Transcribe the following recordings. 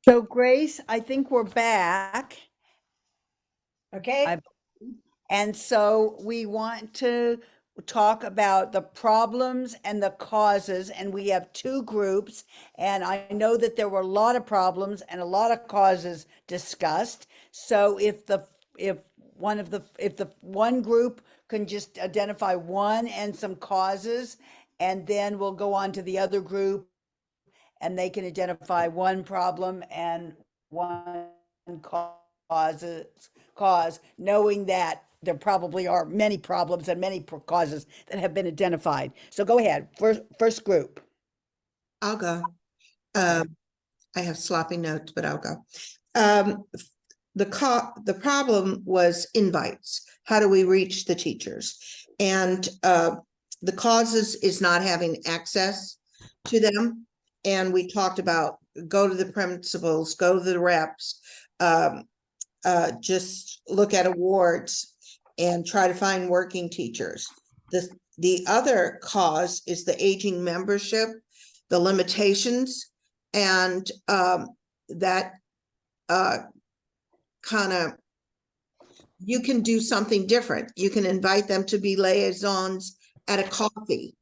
So Grace, I think we're back. Okay. And so we want to talk about the problems and the causes, and we have two groups. And I know that there were a lot of problems and a lot of causes discussed. So if the one group can just identify one and some causes, and then we'll go on to the other group and they can identify one problem and one causes cause, knowing that there probably are many problems and many causes that have been identified. So go ahead, first group. I'll go. I have sloppy notes, but I'll go. The problem was invites. How do we reach the teachers? And the causes is not having access to them. And we talked about go to the principals, go to the reps, just look at awards and try to find working teachers. The other cause is the aging membership, the limitations, and that kind of, you can do something different. You can invite them to be liaisons at a coffee,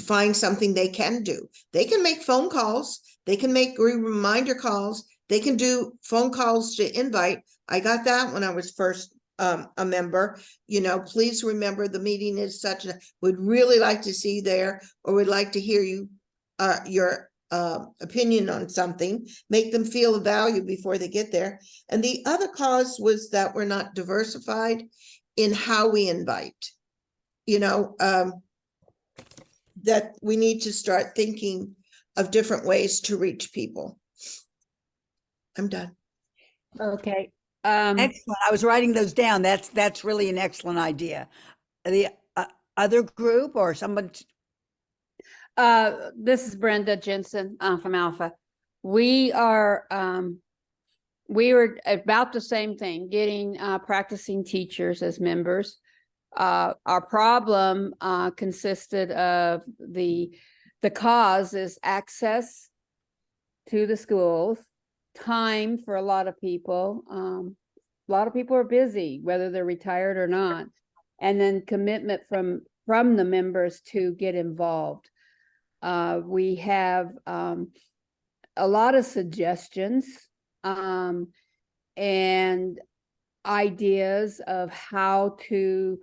find something they can do. They can make phone calls. They can make reminder calls. They can do phone calls to invite. I got that when I was first a member. Please remember the meeting is such a, would really like to see you there, or would like to hear you, your opinion on something, make them feel the value before they get there. And the other cause was that we're not diversified in how we invite. That we need to start thinking of different ways to reach people. I'm done. Okay. Excellent. I was writing those down. That's really an excellent idea. The other group or someone. This is Brenda Jensen from Alpha. We were about the same thing, getting practicing teachers as members. Our problem consisted of the cause is access to the schools, time for a lot of people. A lot of people are busy, whether they're retired or not, and then commitment from the members to get involved. We have a lot of suggestions and ideas of how to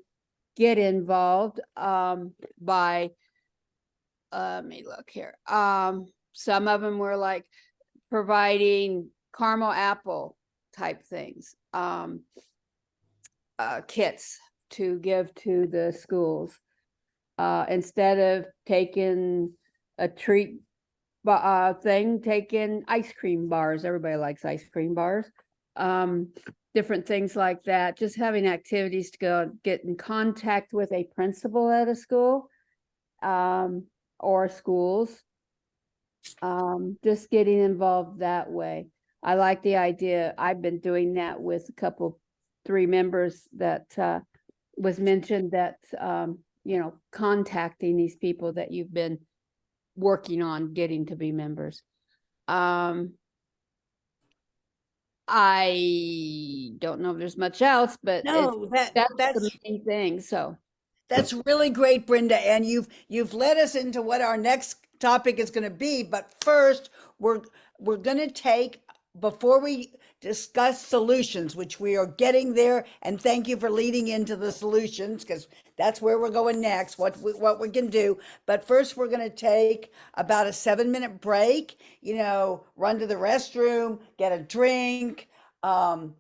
get involved by, let me look here. Some of them were like providing caramel apple type things, kits to give to the schools. Instead of taking a treat thing, taking ice cream bars. Everybody likes ice cream bars. Different things like that. Just having activities to go get in contact with a principal at a school or schools. Just getting involved that way. I like the idea. I've been doing that with a three members that was mentioned, that contacting these people that you've been working on getting to be members. I don't know if there's much else, but No, that's the main thing. So that's really great, Brenda. And you've led us into what our next topic is going to be. But first, we're going to take, before we discuss solutions, which we are getting there, and thank you for leading into the solutions, because that's where we're going next, what we can do. But first, we're going to take about a 7-minute break, run to the restroom, get a drink, find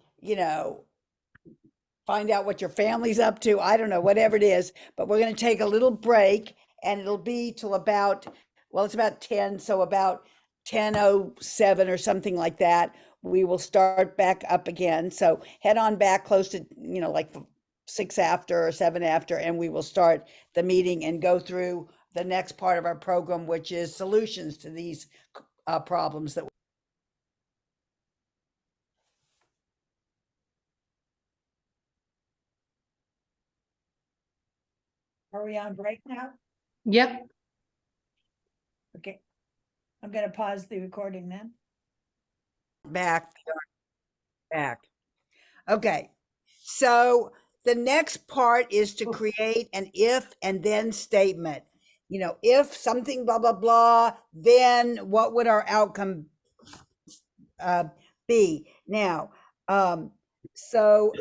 out what your family's up to. I don't know, whatever it is, but we're going to take a little break, and it'll be till about, well, it's about 10. So about 10:07 or something like that, we will start back up again. So head on back close to, like 6 after or 7 after, and we will start the meeting and go through the next part of our program, which is solutions to these problems that. Are we on break now? yep. Okay. I'm going to pause the recording then. Back, back. Okay. So the next part is to create an if and then statement. If something blah, blah, blah, then what would our outcome uh, be? Now, so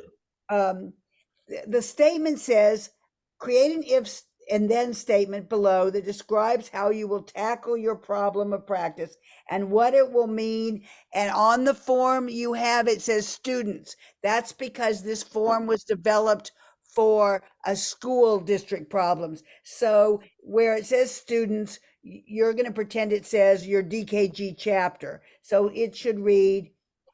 the statement says, create an if and then statement below that describes how you will tackle your problem of practice and what it will mean. And on the form you have, it says students. That's because this form was developed for a school district problems. So where it says students, you're going to pretend it says your DKG chapter. So it should read,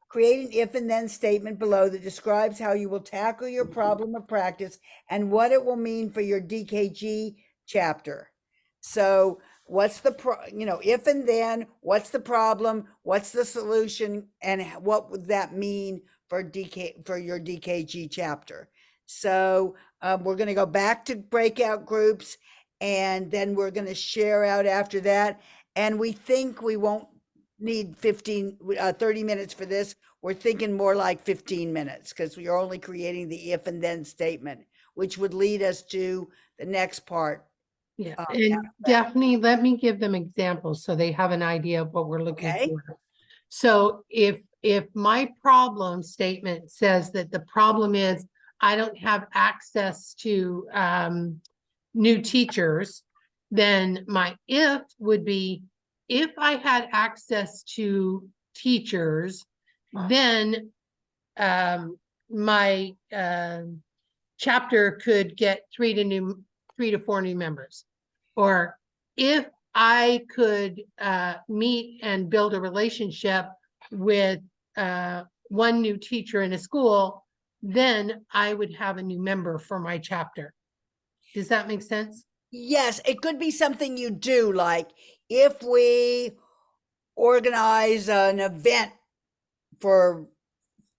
create an if and then statement below that describes how you will tackle your problem of practice and what it will mean for your DKG chapter. So what's the if and then, what's the problem, what's the solution, and what would that mean for your DKG chapter? So we're going to go back to breakout groups, and then we're going to share out after that. And we think we won't need 30 minutes for this. We're thinking more like 15 minutes because we are only creating the if and then statement, which would lead us to the next part. Yeah, Um, and Daphne, let me give them examples so they have an idea of what we're looking Okay. for. So if my problem statement says that the problem is I don't have access to new teachers, then my if would be, if I had access to teachers, then my chapter could get 3 to 4 new members. Or if I could meet and build a relationship with one new teacher in a school, then I would have a new member for my chapter. Does that make sense? Yes, it could be something you do, like if we organize an event for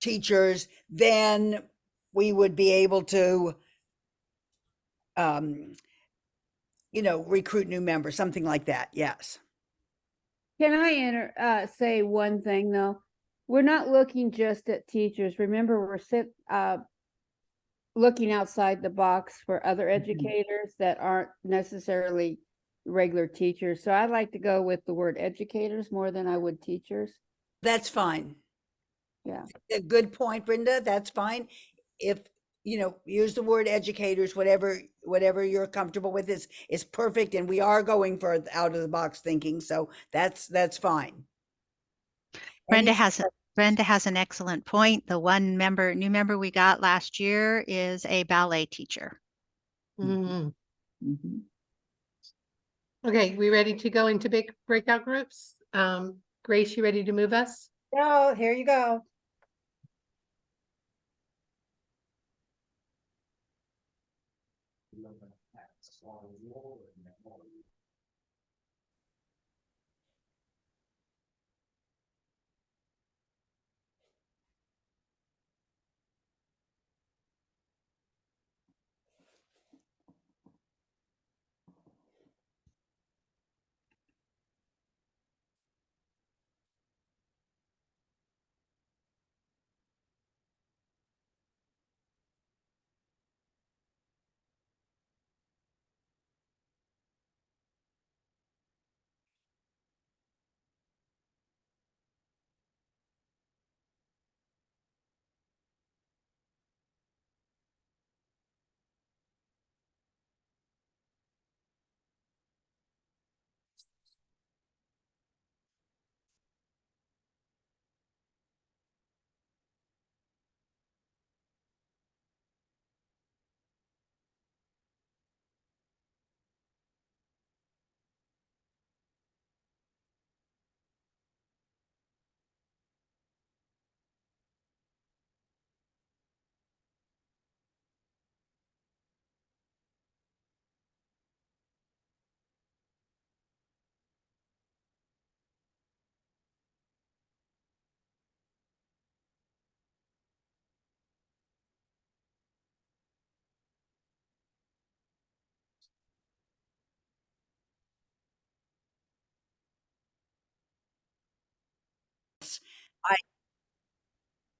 teachers, then we would be able to um, recruit new members, something like that. Yes. Can I say one thing though? We're not looking just at teachers. Remember, we're looking outside the box for other educators that aren't necessarily regular teachers. So I'd like to go with the word educators more than I would teachers. That's fine. Yeah. A good point, Brenda. That's fine. If use the word educators, whatever you're comfortable with is perfect, and we are going for out of the box thinking, so that's fine. Brenda Any- has an excellent point. The new member we got last year is a ballet teacher. Mhm. Mhm. Okay, we ready to go into big breakout groups? Grace, you ready to move us? So here you go.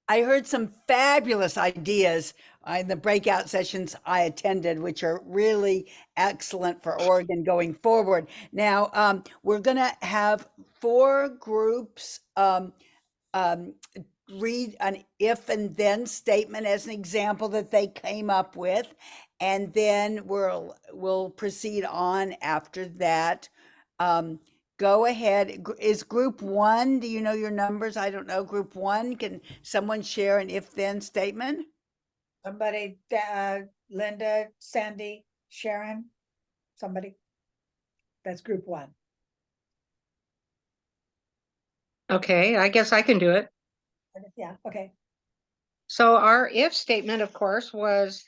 I heard some fabulous ideas in the breakout sessions I attended, which are really excellent for Oregon going forward. Now, we're going to have 4 groups um, read an if and then statement as an example that they came up with, and then we'll proceed on after that. Go ahead. Is group 1, do you know your numbers? I don't know. Group 1, can someone share an if then statement? Somebody, Linda, Sandy, Sharon, somebody. That's group 1. Okay, I guess I can do it. Yeah, okay. So our if statement, of course, was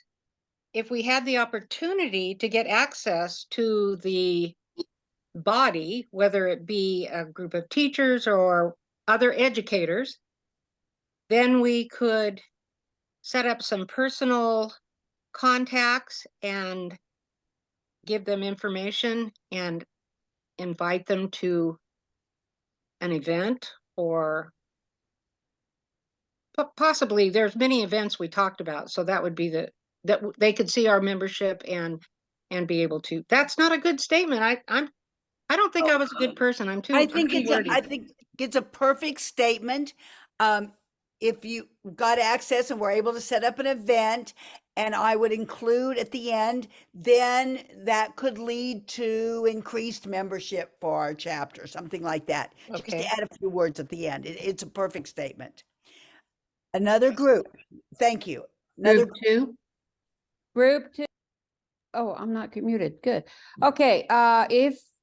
if we had the opportunity to get access to the body, whether it be a group of teachers or other educators, then we could set up some personal contacts and give them information and invite them to an event, or possibly there's many events we talked about. So that would be that they could see our membership and be able to. That's not a good statement. I don't think I was a good person. I'm too I think wordy. I think it's a perfect statement. If you got access and were able to set up an event, and I would include at the end, then that could lead to increased membership for our chapter, something like that. Just Okay. to add a few words at the end. It's a perfect statement. Another group. Thank you. Another Group 2. Group 2. Oh, I'm not muted. Good. Okay,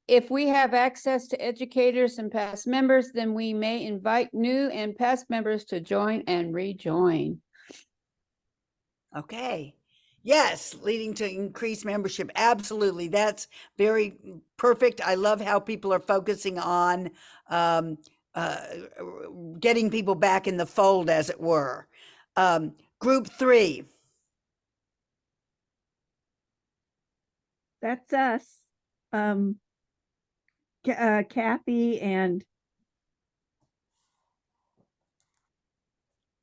if we have access to educators and past members, then we may invite new and past members to join and rejoin. Okay. Yes, leading to increased membership. Absolutely. That's very perfect. I love how people are focusing on um, uh, getting people back in the fold, as it were. Group 3. That's us. Kathy and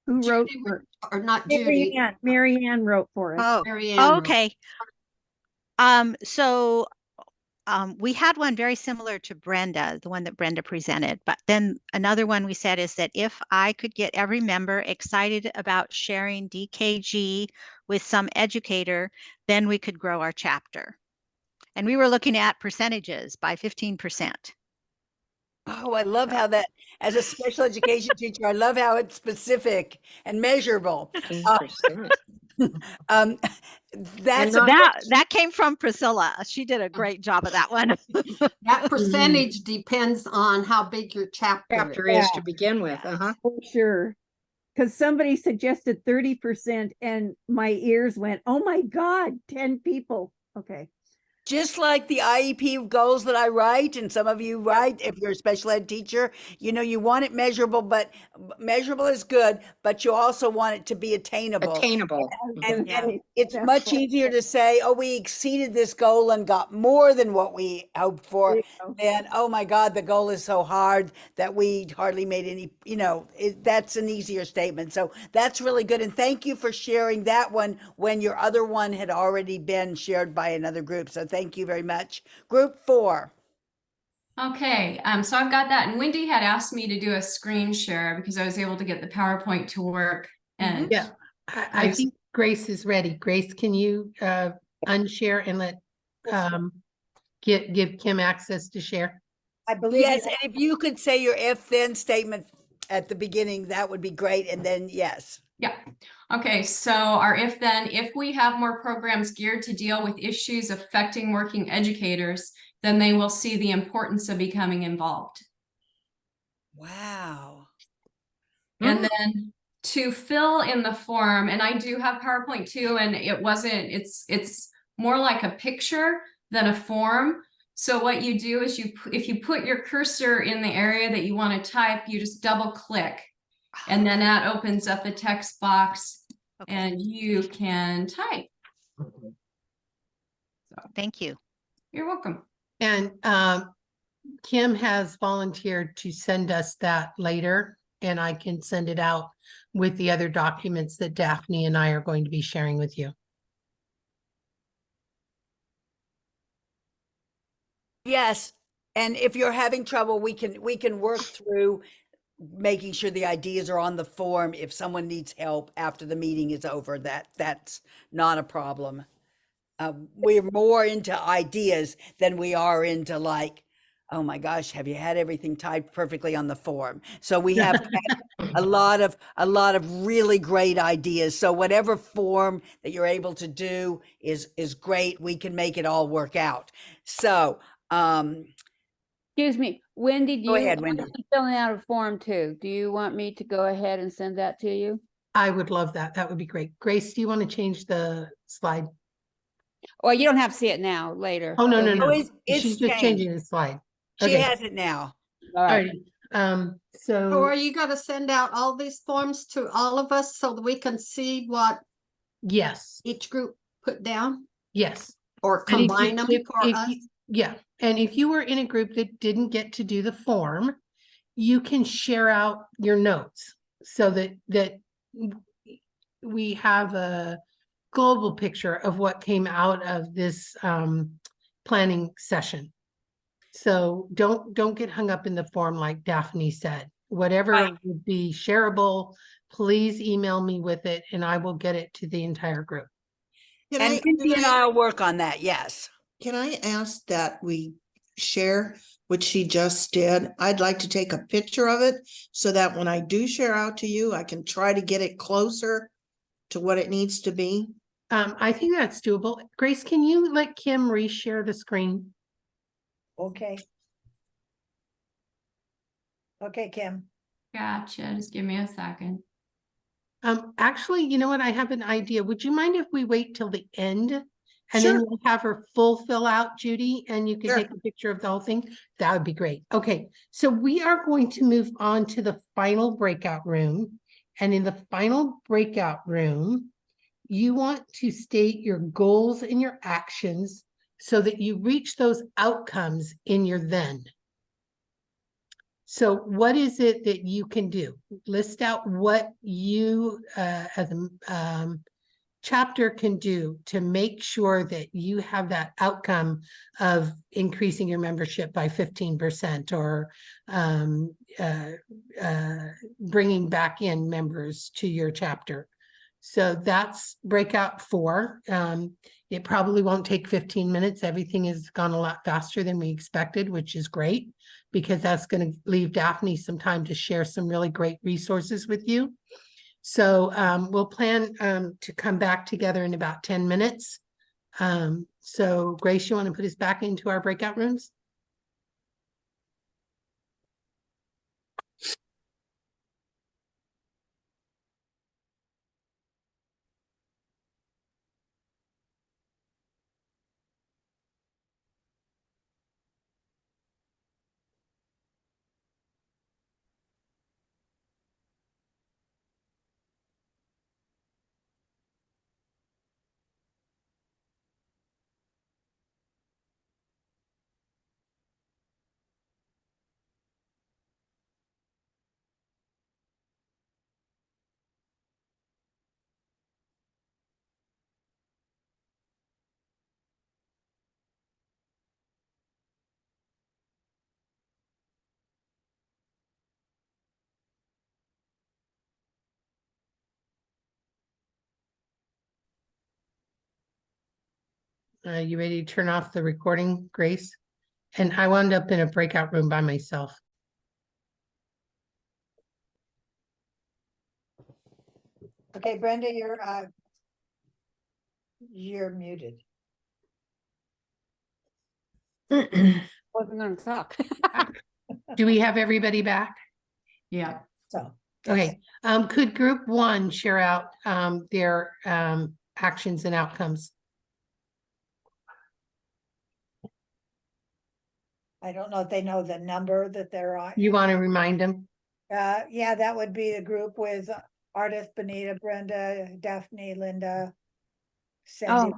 who wrote Judy for or not Judy, Mary Ann wrote for us. Oh, Mary Ann. okay. So we had one very similar to Brenda, the one that Brenda presented. But then another one we said is that if I could get every member excited about sharing DKG with some educator, then we could grow our chapter. And we were looking at percentages by 15%. Oh, I love how that, as a special education teacher, I love how it's specific and measurable. 15%. Um, that's not- That came from Priscilla. She did a great job of that one. That percentage depends on how big your chapter is. Is to begin with. For sure. Because somebody suggested 30% and my ears went, oh my God, 10 people. Okay. just like the IEP goals that I write, and some of you write, if you're a special ed teacher, you want it measurable, but measurable is good, but you also want it to be attainable. Attainable. And Yeah. it's That's much right. easier to say, oh, we exceeded this goal and got more than what we hoped for. There you go. And oh my God, the goal is so hard that we hardly made any, that's an easier statement. So that's really good. And thank you for sharing that one when your other one had already been shared by another group. So thank you very much. Group 4. Okay, so I've got that, and Wendy had asked me to do a screen share because I was able to get the PowerPoint to work. And Yeah, I think Grace is ready. Grace, can you unshare and let give Kim access to share? I believe. Yes, and if you could say your if then statement at the beginning, that would be great. And then yes. yeah. Okay, so our if we have more programs geared to deal with issues affecting working educators, then they will see the importance of becoming involved. Wow. And then to fill in the form, and I do have PowerPoint too, and it's more like a picture than a form. So what you do is if you put your cursor in the area that you want to type, you just double click, and then that opens up a text box. Okay. And you can type. Thank you. You're welcome. And Kim has volunteered to send us that later, and I can send it out with the other documents that Daphne and I are going to be sharing with you. Yes, and if you're having trouble, we can work through making sure the ideas are on the form. If someone needs help after the meeting is over, that's not a problem. We're more into ideas than we are into like, oh my gosh, have you had everything typed perfectly on the form? So we have a lot of really great ideas. So whatever form that you're able to do is great. We can make it all work out. So Excuse me, Wendy, do go you, ahead, Wendy. I'm filling out a form too. Do you want me to go ahead and send that to you? I would love that. That would be great. Grace, do you want to change the slide? Well, you don't have to see it now, later. Oh, no, It'll no, be- no. It's She's just changed. changing the slide. She Okay. has it now. All All right. right. So So are you gonna send out all these forms to all of us so that we can see what yes, each group put down yes. or And if you- combine them if- for if us? you- Yeah, and if you were in a group that didn't get to do the form, you can share out your notes so that we have a global picture of what came out of this planning session. So don't get hung up in the form like Daphne said. Whatever Right. would be shareable, please email me with it and I will get it to the entire group. Can And I, Wendy and can I, I'll work on that. Yes. can I ask that we share what she just did? I'd like to take a picture of it so that when I do share out to you, I can try to get it closer to what it needs to be. I think that's doable. Grace, can you let Kim reshare the screen? Okay. Okay, Kim. Gotcha. Just give me a second. Actually, you know what? I have an idea. Would you mind if we wait till the end? And Sure. then we'll have her full fill out, Judy, and you can Sure. take a picture of the whole thing? That would be great. Okay, so we are going to move on to the final breakout room. And in the final breakout room, you want to state your goals and your actions so that you reach those outcomes in your then. So what is it that you can do? List out what you as a chapter can do to make sure that you have that outcome of increasing your membership by 15% or bringing back in members to your chapter. So that's breakout 4. It probably won't take 15 minutes. Everything has gone a lot faster than we expected, which is great because that's going to leave Daphne some time to share some really great resources with you. So we'll plan to come back together in about 10 minutes. So Grace, you want to put us back into our breakout rooms? You ready to turn off the recording, Grace? And I wound up in a breakout room by myself. Okay, Brenda, you're muted. Wasn't gonna talk. Do we have everybody back? Yeah. So. Okay, could group 1 share out their actions and outcomes? I don't know if they know the number that they're on. You want to remind them? Yeah, that would be the group with Ardith, Benita, Brenda, Daphne, Linda, Sandy.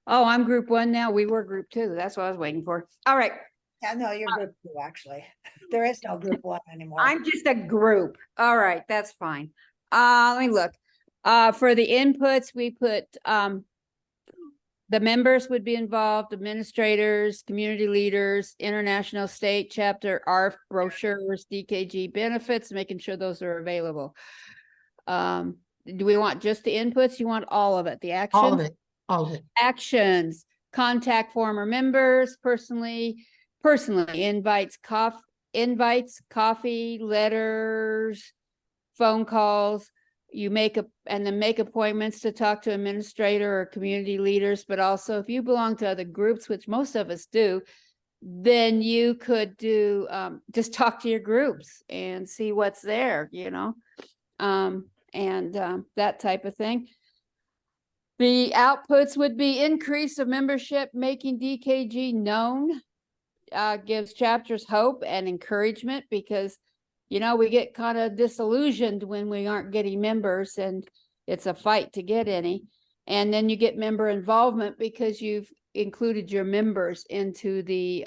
Oh, I'm group 1 now. We were group 2. That's what I was waiting for. All right. Yeah, no, you're group 2, actually. There is no group 1 anymore. I'm just a group. All right, that's fine. Let me look. For the inputs, we put, the members would be involved, administrators, community leaders, international state chapter, ARF brochures, DKG benefits, making sure those are available. Do we want just the inputs? You want all of it? The actions? All of it, all of it. Actions, contact former members personally, invites, coffee, letters, phone calls. You make and then make appointments to talk to administrator or community leaders, but also if you belong to other groups, which most of us do, then you could do, just talk to your groups and see what's there, you know, that type of thing. The outputs would be increase of membership, making DKG known, gives chapters hope and encouragement because, you know, we get kind of disillusioned when we aren't getting members and it's a fight to get any. And then you get member involvement because you've included your members into the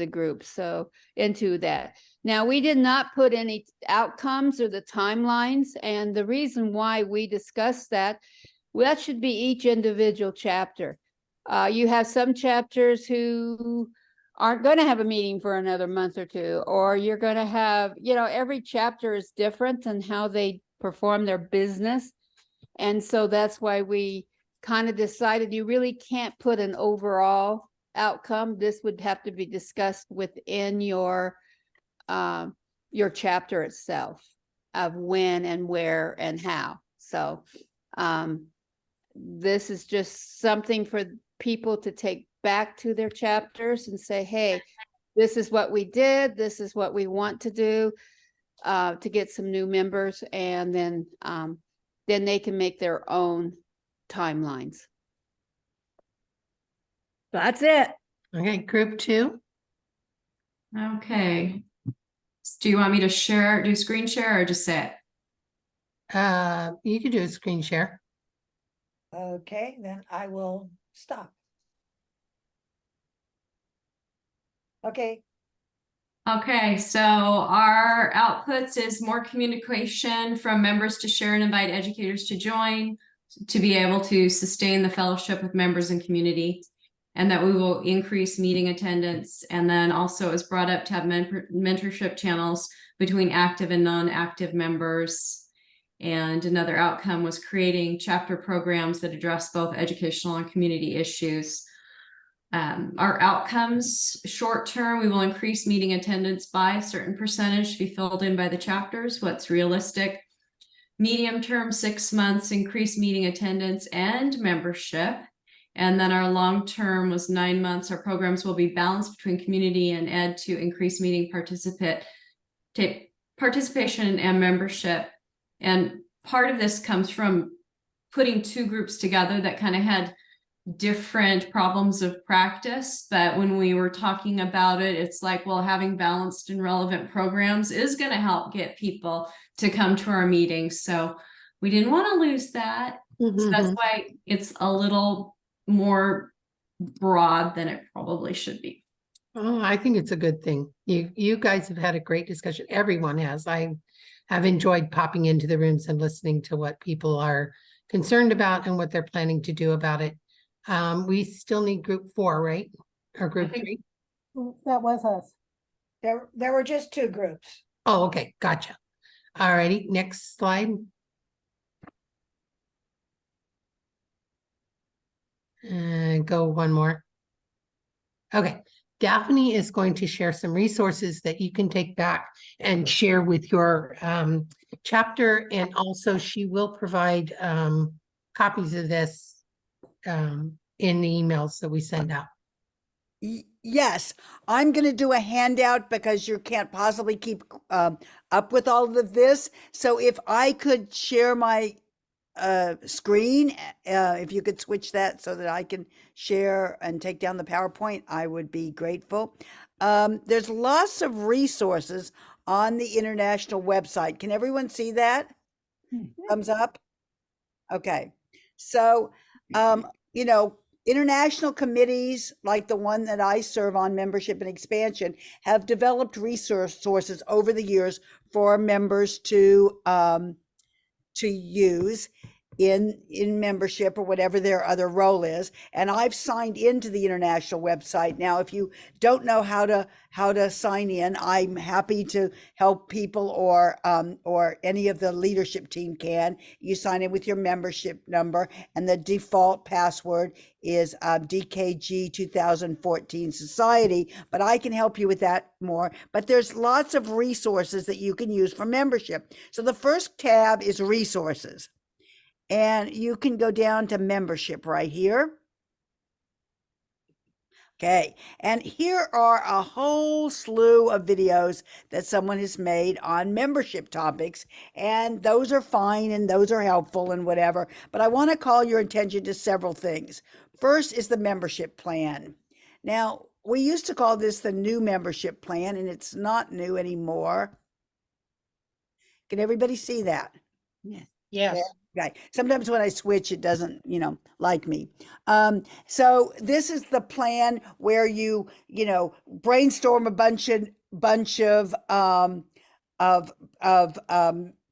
group. So into that. Now, we did not put any outcomes or the timelines. And the reason why we discussed that, well, that should be each individual chapter. You have some chapters who aren't going to have a meeting for another month or two, or you're going to have, you know, every chapter is different in how they perform their business. And so that's why we kind of decided you really can't put an overall outcome. This would have to be discussed within your chapter itself of when and where and how. So this is just something for people to take back to their chapters and say, hey, this is what we did, this is what we want to do to get some new members, and then they can make their own timelines. That's it. Okay, group 2. Okay. Do you want me to do screen share or just say it? You can do a screen share. Okay, then I will stop. Okay, Okay, so our outputs is more communication from members to share and invite educators to join, to be able to sustain the fellowship with members and community, and that we will increase meeting attendance. And then also is brought up to have mentorship channels between active and non-active members. And another outcome was creating chapter programs that address both educational and community issues. Our outcomes, short term, we will increase meeting attendance by a certain percentage to be filled in by the chapters, what's realistic. Medium term, 6 months, increase meeting attendance and membership. And then our long term was 9 months. Our programs will be balanced between community and ed to increase meeting participation and membership. And part of this comes from putting two groups together that kind of had different problems of practice, but when we were talking about it, it's like, well, having balanced and relevant programs is going to help get people to come to our meetings. So we didn't want to lose that. So that's why it's a little more broad than it probably should be. Oh, I think it's a good thing. You guys have had a great discussion. Everyone has. I have enjoyed popping into the rooms and listening to what people are concerned about and what they're planning to do about it. We still need group 4, right? Or group 3? That was us. there were just 2 groups. Oh, okay, gotcha. All righty, next slide. And go one more. Okay, Daphne is going to share some resources that you can take back and share with your chapter, and also she will provide copies of this in the emails that we send out. Yes, I'm going to do a handout because you can't possibly keep up with all of this. So if I could share my screen, if you could switch that so that I can share and take down the PowerPoint, I would be grateful. There's lots of resources on the international website. Can everyone see that? Thumbs up? Okay. So, you know, International committees like the one that I serve on, membership and expansion, have developed resources over the years for members to use in membership or whatever their other role is. And I've signed into the international website. Now, if you don't know how to sign in, I'm happy to help people, or any of the leadership team can. You sign in with your membership number, and the default password is DKG 2014 Society, but I can help you with that more. But there's lots of resources that you can use for membership. So the first tab is resources. And you can go down to membership right here. Okay, and here are a whole slew of videos that someone has made on membership topics, and those are fine and those are helpful and whatever, but I want to call your attention to several things. First is the membership plan. Now, we used to call this the new membership plan, and it's not new anymore. Can everybody see that? Yes. Yes. Okay. Sometimes when I switch, it doesn't, like me. So this is the plan where you brainstorm a bunch of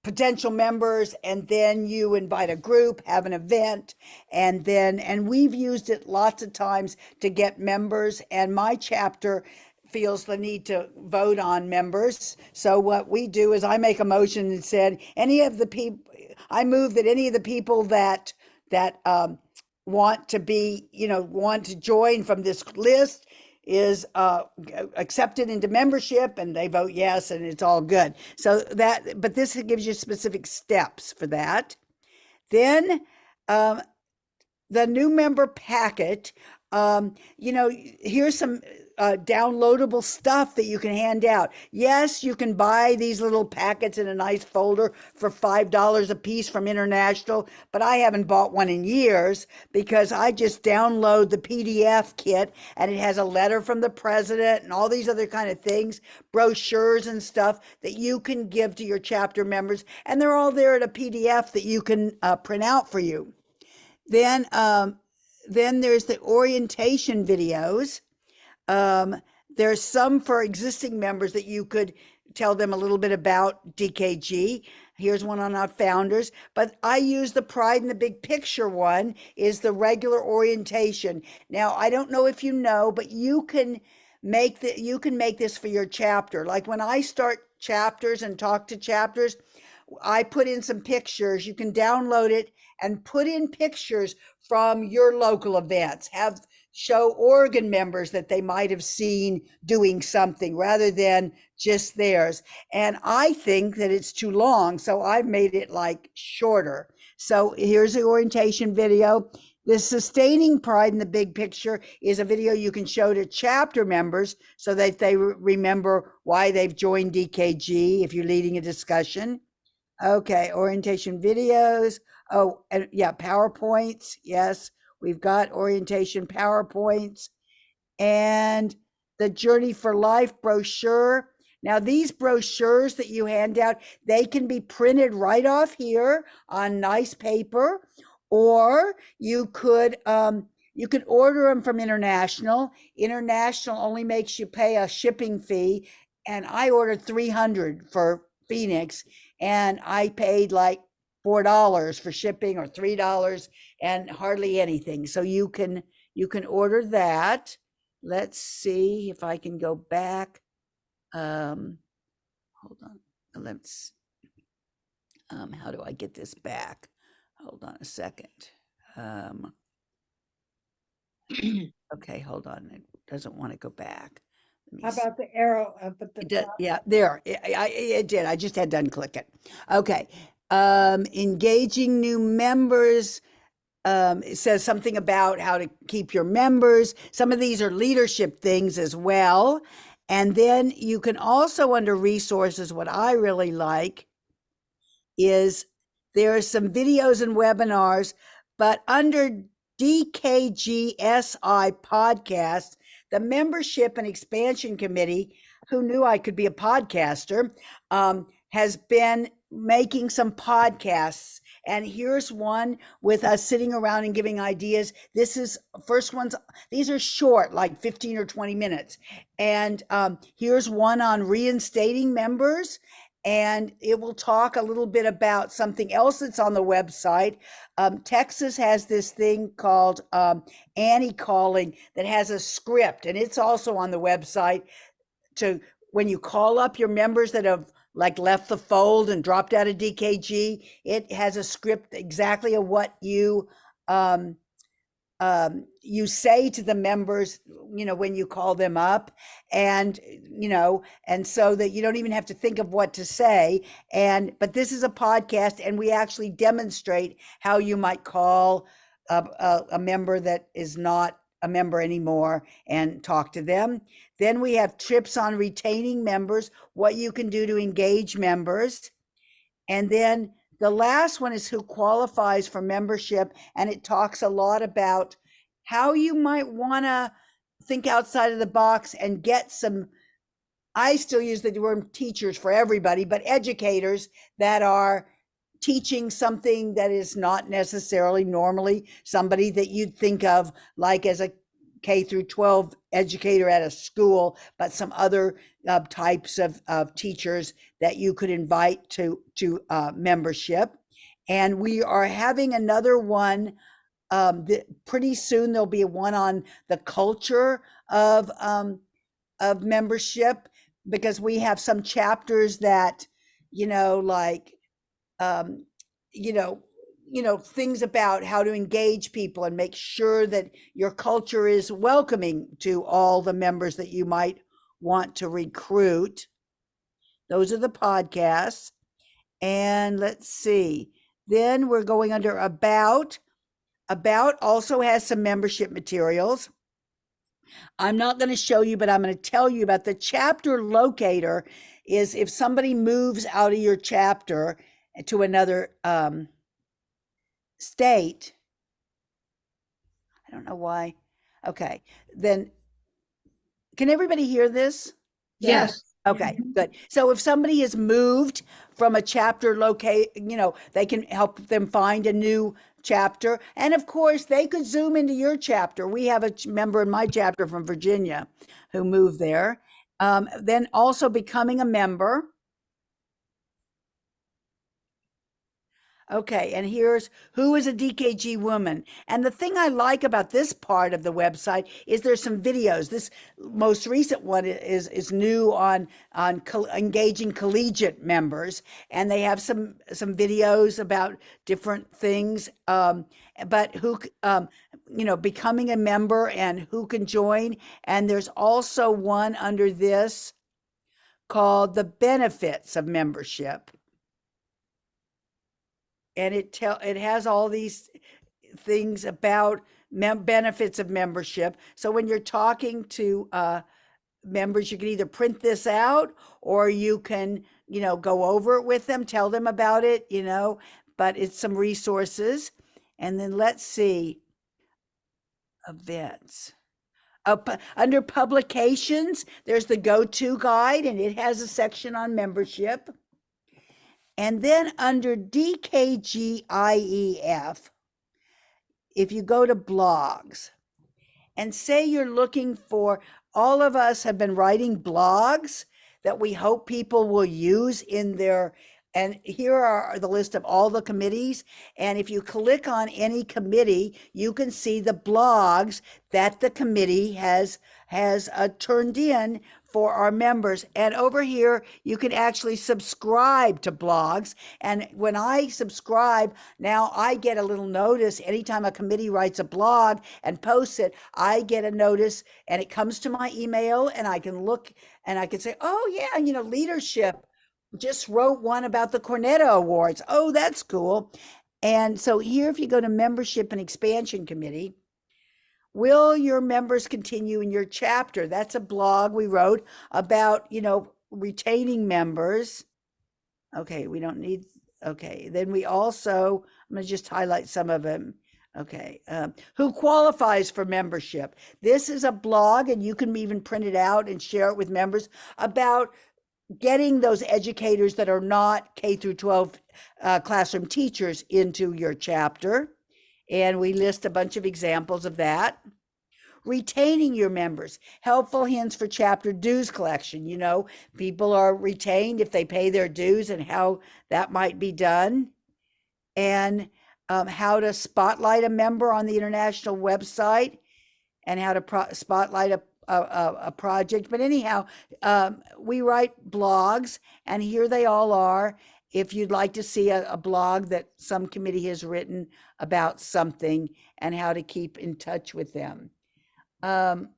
potential members, and then you invite a group, have an event, and we've used it lots of times to get members. And my chapter feels the need to vote on members. So what we do is I make a motion and said, I move that any of the people that want to join from this list is accepted into membership, and they vote yes, and it's all good. But this gives you specific steps for that. Then the new member packet, here's some downloadable stuff that you can hand out. Yes, you can buy these little packets in a nice folder for $5 a piece from International, but I haven't bought one in years because I just download the PDF kit, and it has a letter from the president and all these other kind of things, brochures and stuff that you can give to your chapter members, and they're all there at a PDF that you can print out for you. Then there's the orientation videos. There's some for existing members that you could tell them a little bit about DKG. Here's one on our founders, but I use the Pride in the Big Picture one, is the regular orientation. Now, I don't know if you know, but you can make this for your chapter. Like when I start chapters and talk to chapters, I put in some pictures. You can download it and put in pictures from your local events. Show Oregon members that they might have seen doing something rather than just theirs. And I think that it's too long, so I've made it like shorter. So here's the orientation video. The Sustaining Pride in the Big Picture is a video you can show to chapter members so that they remember why they've joined DKG if you're leading a discussion. Okay, orientation videos. Oh, and yeah, PowerPoints. Yes, we've got orientation PowerPoints, and the Journey for Life brochure. Now, these brochures that you hand out, they can be printed right off here on nice paper, or you could order them from International. International only makes you pay a shipping fee, and I ordered 300 for Phoenix, and I paid like $4 for shipping or $3 and hardly anything. So you can order that. Let's see if I can go back. Hold on. Let's how do I get this back? Hold on a second. Okay, hold on. It doesn't want to go back. How about the arrow up at the top? Yeah, there. It did. I just had to unclick it. Okay. Engaging new members. It says something about how to keep your members. Some of these are leadership things as well. And then you can also, under resources, what I really like is there are some videos and webinars, but under DKGSI podcast, the Membership and Expansion Committee, who knew I could be a podcaster, has been making some podcasts, And here's one with us sitting around and giving ideas. This is first ones. These are short, like 15 or 20 minutes. And here's one on reinstating members. And it will talk a little bit about something else that's on the website. Texas has this thing called Annie Calling that has a script, and it's also on the website to when you call up your members that have like left the fold and dropped out of DKG, it has a script exactly of what you say to the members, when you call them up, and and so that you don't even have to think of what to say. But this is a podcast, and we actually demonstrate how you might call a member that is not a member anymore and talk to them. Then we have tips on retaining members, what you can do to engage members. And then the last one is who qualifies for membership. And it talks a lot about how you might want to think outside of the box and get some, I still use the word teachers for everybody, but educators that are teaching something that is not necessarily normally somebody that you'd think of like as a K through 12 educator at a school, but some other types of teachers that you could invite to membership. And we are having another one pretty soon. There'll be one on the culture of membership, because we have some chapters that, like, things about how to engage people and make sure that your culture is welcoming to all the members that you might want to recruit. Those are the podcasts. And let's see. Then we're going under About. About also has some membership materials. I'm not going to show you, but I'm going to tell you about the chapter locator. Is if somebody moves out of your chapter to another state. I don't know why. Okay, then can everybody hear this? Yes. Okay, good. So if somebody has moved from a chapter they can help them find a new chapter. And of course, they could zoom into your chapter. We have a member in my chapter from Virginia who moved there. Then also becoming a member. Okay, and here's who is a DKG woman. And the thing I like about this part of the website is there's some videos. This most recent one is new on engaging collegiate members, and they have some videos about different things. But who becoming a member and who can join. And there's also one under this called the benefits of membership. And it has all these things about benefits of membership. So when you're talking to members, you can either print this out or you can, go over it with them, tell them about it, but it's some resources. And then let's see, events. Under publications, there's the go-to guide, and it has a section on membership. And then under DKGIEF, if you go to blogs and say you're looking for, all of us have been writing blogs that we hope people will use in their, and here are the list of all the committees. And if you click on any committee, you can see the blogs that the committee has turned in for our members. And over here, you can actually subscribe to blogs. And when I subscribe, now I get a little notice. Anytime a committee writes a blog and posts it, I get a notice, and it comes to my email, and I can look and I can say, oh yeah, leadership just wrote one about the Cornetto Awards. Oh, that's cool. And so here, if you go to membership and expansion committee, will your members continue in your chapter? That's a blog we wrote about, retaining members. Okay, we don't need, okay. Then we also, I'm going to just highlight some of them. Okay, who qualifies for membership? This is a blog, and you can even print it out and share it with members about getting those educators that are not K through 12 classroom teachers into your chapter. And we list a bunch of examples of that. Retaining your members, helpful hints for chapter dues collection. You know, people are retained if they pay their dues and how that might be done. And how to spotlight a member on the international website and how to spotlight a project. But anyhow, we write blogs, and here they all are. If you'd like to see a blog that some committee has written about something and how to keep in touch with them. And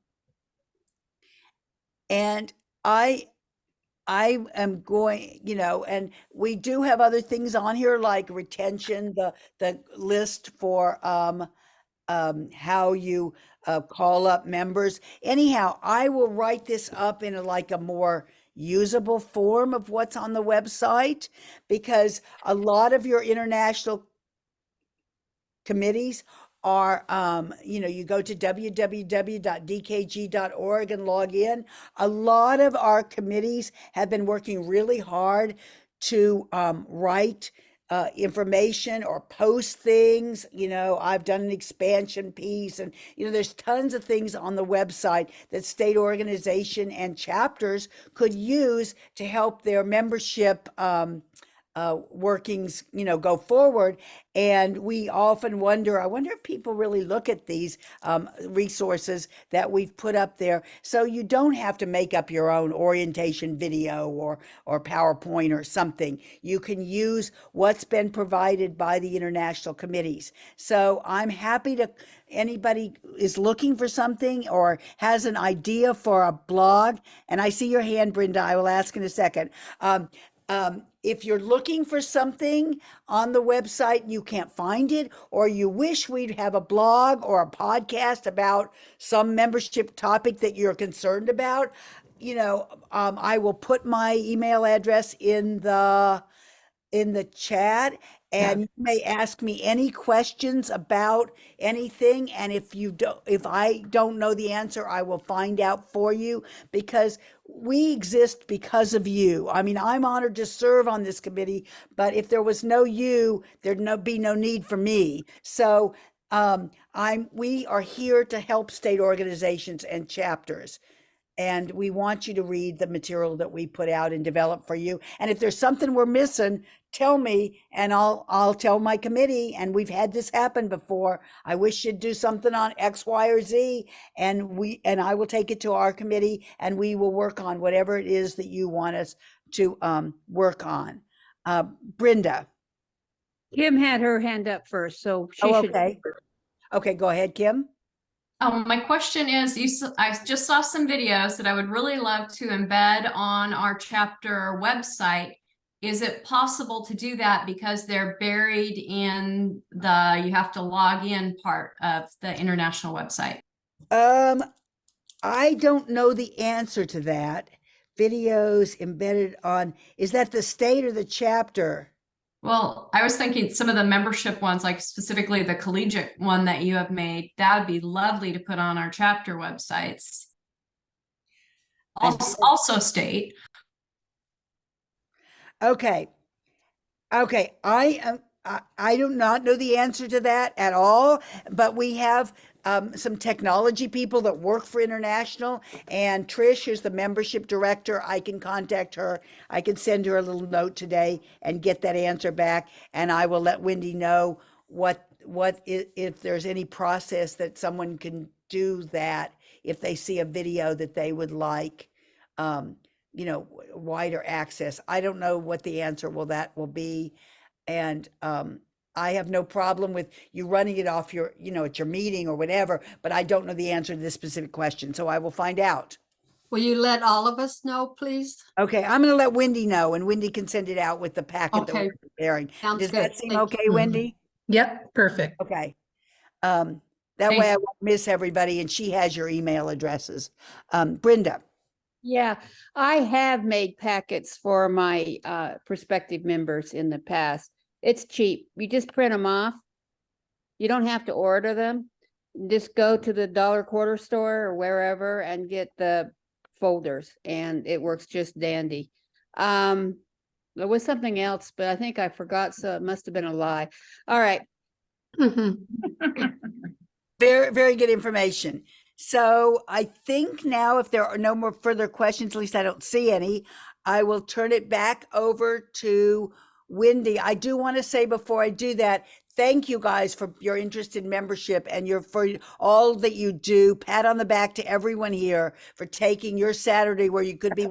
I am going, you know, and we do have other things on here like retention, the list for how you call up members. Anyhow, I will write this up in like a more usable form of what's on the website, because a lot of your international committees are, you know, you go to www.dkg.org and log in. A lot of our committees have been working really hard to write information or post things. You know, I've done an expansion piece, and, you know, there's tons of things on the website that state organization and chapters could use to help their membership workings, you know, go forward. And we often wonder, I wonder if people really look at these resources that we've put up there. So you don't have to make up your own orientation video or PowerPoint or something. You can use what's been provided by the international committees. So I'm happy to, anybody is looking for something or has an idea for a blog, and I see your hand, Brenda, I will ask in a second. If you're looking for something on the website and you can't find it, or you wish we'd have a blog or a podcast about some membership topic that you're concerned about, you know, I will put my email address in the chat, and you may ask me any questions about anything. And if I don't know the answer, I will find out for you, because we exist because of you. I mean, I'm honored to serve on this committee, but if there was no you, there'd be no need for me. So we are here to help state organizations and chapters. And we want you to read the material that we put out and develop for you. And if there's something we're missing, tell me, and I'll tell my committee. And we've had this happen before. I wish you'd do something on X, Y, or Z, and I will take it to our committee, and we will work on whatever it is that you want us to work on. Brenda. Kim had her hand up first, so she should. Okay. Okay, go ahead, Kim. My question is, I just saw some videos that I would really love to embed on our chapter website. Is it possible to do that because they're buried in you have to log in part of the international website? I don't know the answer to that. Videos embedded on, is that the state or the chapter? Well, I was thinking some of the membership ones, like specifically the collegiate one that you have made, that would be lovely to put on our chapter websites. Also state. Okay. I do not know the answer to that at all, but we have some technology people that work for international, and Trish, who's the membership director, I can contact her. I can send her a little note today and get that answer back, and I will let Wendy know if there's any process that someone can do that if they see a video that they would like, you know, wider access. I don't know what the answer will be. And I have no problem with you running it off your, you know, at your meeting or whatever, but I don't know the answer to this specific question, so I will find out. Will you let all of us know, please? Okay, I'm gonna let Wendy know, and Wendy can send it out with the packet that Okay. we're preparing. Sounds Does good. that seem Thank okay, you. Wendy? Yep, perfect. Okay. That Thank way I you. won't miss everybody, and she has your email addresses. Brenda. Yeah, I have made packets for my prospective members in the past. It's cheap. You just print them off. You don't have to order them. Just go to the dollar quarter store or wherever and get the folders, and it works just dandy. There was something else, but I think I forgot, so it must have been a lie. All right. Very, very good information. So I think now, if there are no more further questions, at least I don't see any, I will turn it back over to Wendy. I do want to say before I do that, thank you guys for your interest in membership and for all that you do. Pat on the back to everyone here for taking your Saturday where you could be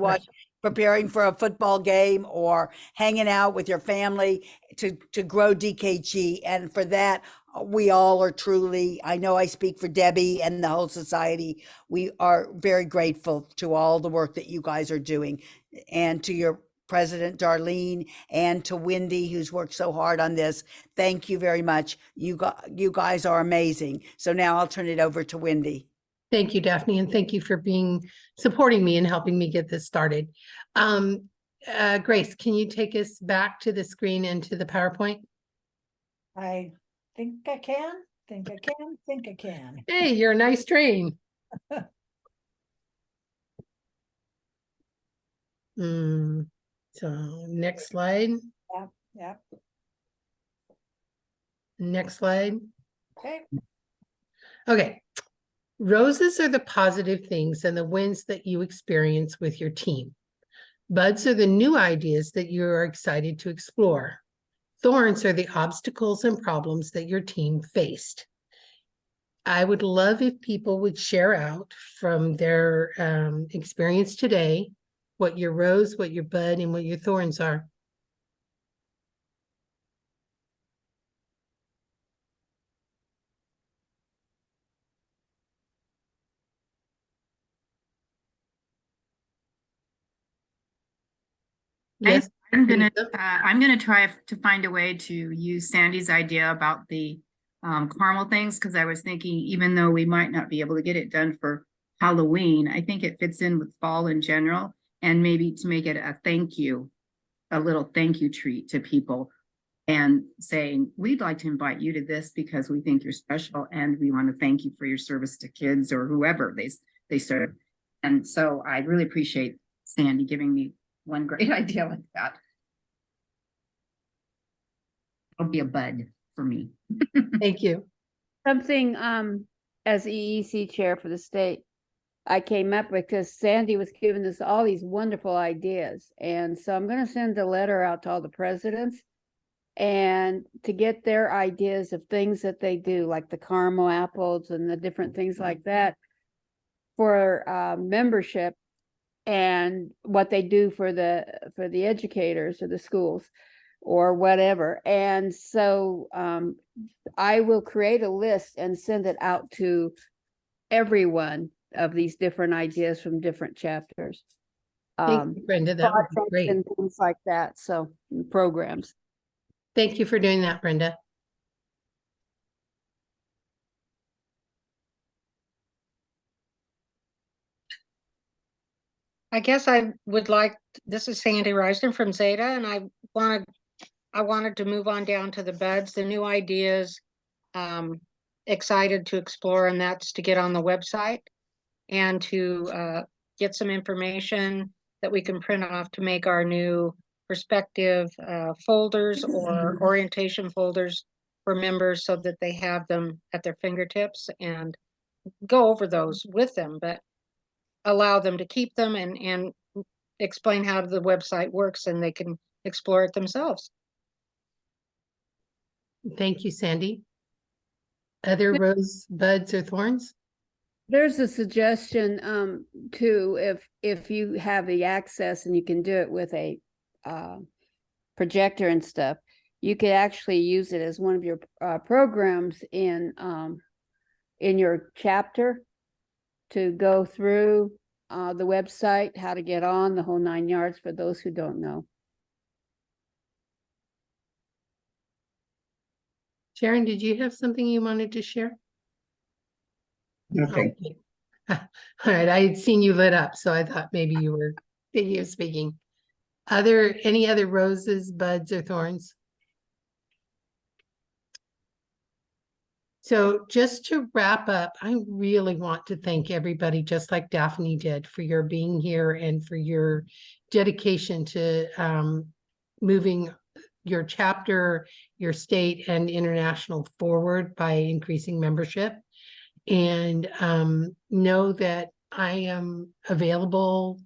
preparing for a football game or hanging out with your family to grow DKG. And for that, we all are truly, I know I speak for Debbie and the whole society. We are very grateful to all the work that you guys are doing, and to your president, Darlene, and to Wendy, who's worked so hard on this. Thank you very much. You guys are amazing. So now I'll turn it over to Wendy. Thank you, Daphne, and thank you for supporting me and helping me get this started. Grace, can you take us back to the screen and to the PowerPoint? I think I can, think I can, think I can. Hey, you're a nice train. So next slide. Yeah. Next slide. Okay. Okay. Roses are the positive things and the wins that you experience with your team. Buds are the new ideas that you are excited to explore. Thorns are the obstacles and problems that your team faced. I would love if people would share out from their experience today what your rose, what your bud, and what your thorns are. Yes, I'm gonna try to find a way to use Sandy's idea about the caramel things, because I was thinking, even though we might not be able to get it done for Halloween, I think it fits in with fall in general, and maybe to make it a thank you, a little thank you treat to people, and saying, we'd like to invite you to this because we think you're special, and we want to thank you for your service to kids or whoever they serve. And so I really appreciate Sandy giving me one great idea like that. It'll be a bud for me. thank you. Something, as EEC chair for the state, I came up with, because Sandy was giving us all these wonderful ideas. And so I'm going to send a letter out to all the presidents and to get their ideas of things that they do, like the caramel apples and the different things like that for membership, and what they do for the educators or the schools or whatever. And so I will create a list and send it out to everyone of these different ideas from different chapters. Thank you, Brenda. That would be great. And things like that. So programs. Thank you for doing that, Brenda. I guess I would like, this is Sandy Reisner from Zeta, and I wanted to move on down to the buds, the new ideas, excited to explore, and that's to get on the website and to get some information that we can print off to make our new perspective folders or orientation folders for members, so that they have them at their fingertips and go over those with them, but allow them to keep them and explain how the website works, and they can explore it themselves. Thank you, Sandy. Other rose, buds, or thorns? There's a suggestion too, if you have the access and you can do it with a projector and stuff, you could actually use it as one of your programs in your chapter, to go through the website, how to get on, the whole 9 yards, for those who don't know. Sharon, did you have something you wanted to share? Okay. All right, I had seen you lit up, so I thought maybe you were thinking of speaking. Any other roses, buds, or thorns? So just to wrap up, I really want to thank everybody, just like Daphne did, for your being here and for your dedication to moving your chapter, your state and international forward by increasing membership. And know that I am available,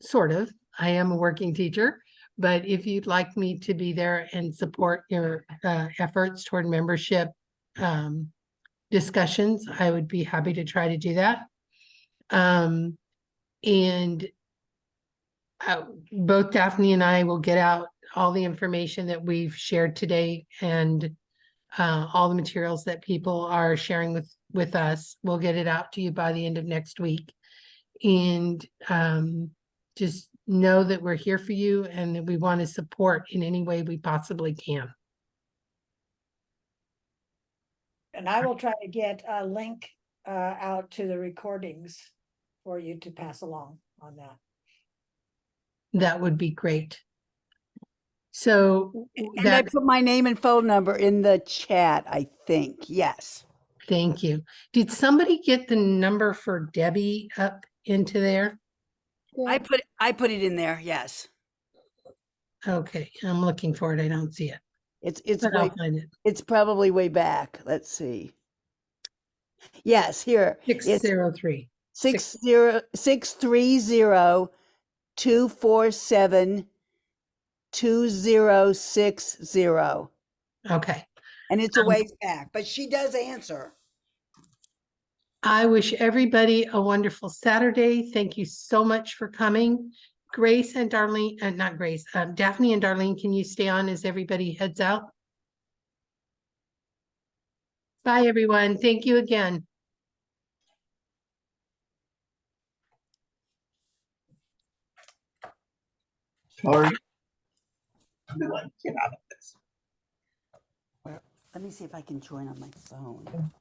sort of. I am a working teacher, but if you'd like me to be there and support your efforts toward membership discussions, I would be happy to try to do that. And both Daphne and I will get out all the information that we've shared today and all the materials that people are sharing with us. We'll get it out to you by the end of next week. And just know that we're here for you and that we want to support in any way we possibly can. And I will try to get a link out to the recordings for you to pass along on that. That would be great. So And I put my name and phone number in the chat, I think. Yes. thank you. Did somebody get the number for Debbie up into there? I put it in there. Yes. Okay, I'm looking for it. I don't see it. It's But way, I'll find it. it's probably way back. Let's see. Yes, here. It's 603. 630-247-2060. Okay. And it's a ways back, but she does answer. I wish everybody a wonderful Saturday. Thank you so much for coming. Grace and Darlene, not Grace, Daphne and Darlene, can you stay on as everybody heads out? Bye, everyone. Thank you again. Sorry. Get out of this. Let me see if I can join on my phone.